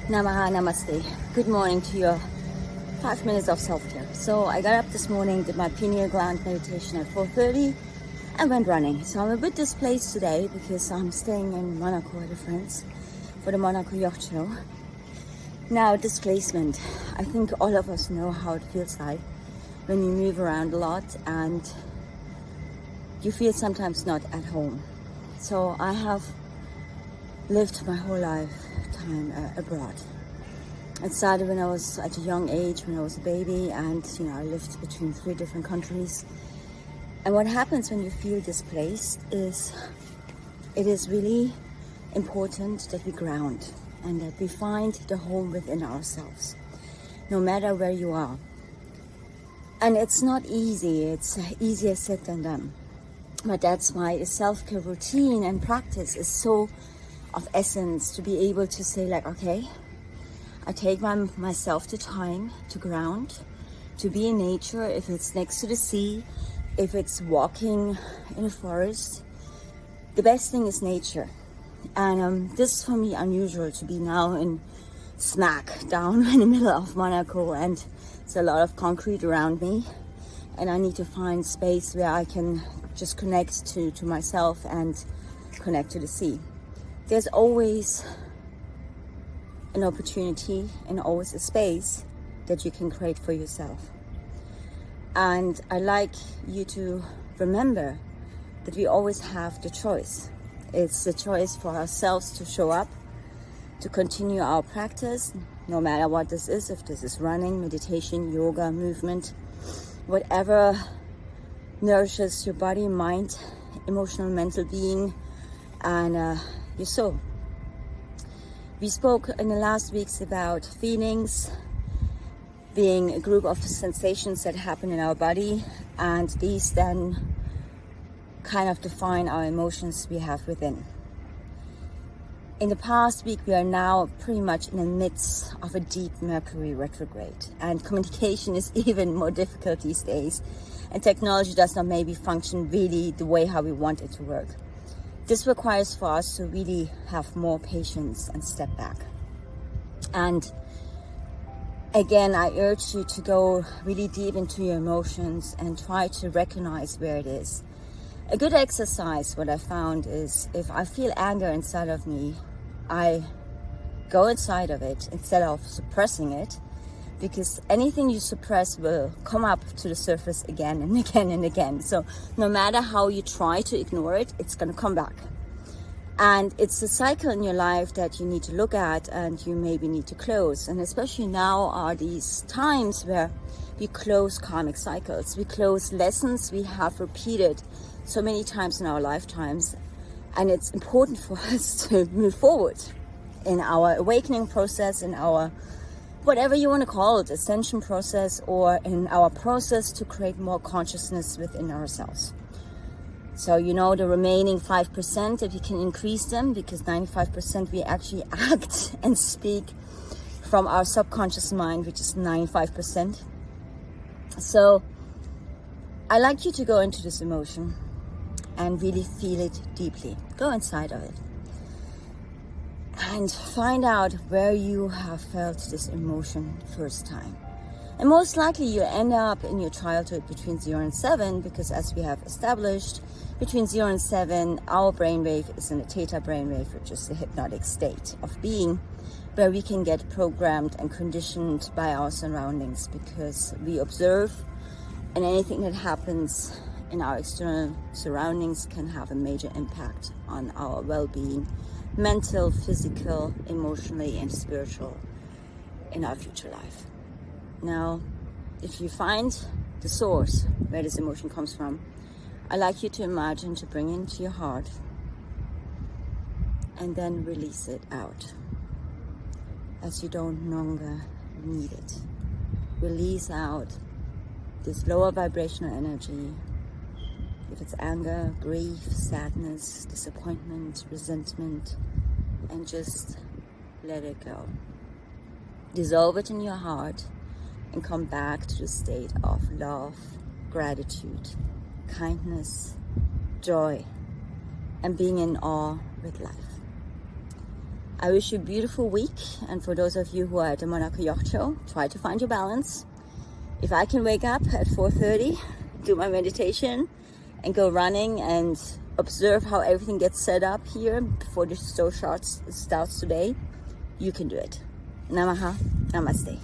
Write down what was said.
Namaste. Good morning to your 5 minutes of self-care. So I got up this morning, did my pineal gland meditation at 4:30 and went running. So I'm a bit displaced today because I'm staying in Monaco at a friend's for the Monaco Yacht Show. Now, displacement. I think all of us know how it feels like when you move around a lot and you feel sometimes not at home. So I have lived my whole lifetime abroad. It started when I was at a young age, when I was a baby, and I lived between 3 different countries. And what happens when you feel displaced is it is really important that we ground and that we find the home within ourselves, no matter where you are. And it's not easy, it's easier said than done. But that's why a self-care routine and practice is so of essence, to be able to say like, okay, I take myself the time to ground, to be in nature, if it's next to the sea, if it's walking in a forest. The best thing is nature. And this is for me unusual to be now in smack down in the middle of Monaco, and it's a lot of concrete around me. And I need to find space where I can just connect to myself and connect to the sea. There's always an opportunity and always a space that you can create for yourself. And I like you to remember that we always have the choice. It's the choice for ourselves to show up, to continue our practice, no matter what this is, if this is running, meditation, yoga, movement, whatever nourishes your body, mind, emotional, mental being, and your soul. We spoke in the last weeks about feelings being a group of sensations that happen in our body, and these then kind of define our emotions we have within. In the past week, we are now pretty much in the midst of a deep Mercury retrograde, and communication is even more difficult these days, and technology does not maybe function really the way how we want it to work. This requires for us to really have more patience and step back. And again, I urge you to go really deep into your emotions and try to recognize where it is. A good exercise, what I found, is if I feel anger inside of me, I go inside of it instead of suppressing it, because anything you suppress will come up to the surface again and again and again. So no matter how you try to ignore it, it's going to come back. And it's a cycle in your life that you need to look at and you maybe need to close. And especially now are these times where we close karmic cycles. We close lessons we have repeated so many times in our lifetimes. And it's important for us to move forward in our awakening process, in our whatever you want to call it, ascension process, or in our process to create more consciousness within ourselves. So the remaining 5%, if you can increase them, because 95% we actually act and speak from our subconscious mind, which is 95%. So I like you to go into this emotion and really feel it deeply. Go inside of it. And find out where you have felt this emotion first time. And most likely you end up in your childhood between 0 and 7, because as we have established, between 0 and 7, our brainwave is in a theta brainwave, which is the hypnotic state of being, where we can get programmed and conditioned by our surroundings, because we observe, and anything that happens in our external surroundings can have a major impact on our well-being, mental, physical, emotionally, and spiritual in our future life. Now, if you find the source where this emotion comes from, I'd like you to imagine to bring it into your heart and then release it out as you don't longer need it. Release out this lower vibrational energy. If it's anger, grief, sadness, disappointment, resentment, and just let it go. Dissolve it in your heart and come back to the state of love, gratitude, kindness, joy, and being in awe with life. I wish you a beautiful week, and for those of you who are at the Monaco Yacht Show, try to find your balance. If I can wake up at 4:30, do my meditation, and go running and observe how everything gets set up here before the show starts today, you can do it. Namaha, namaste.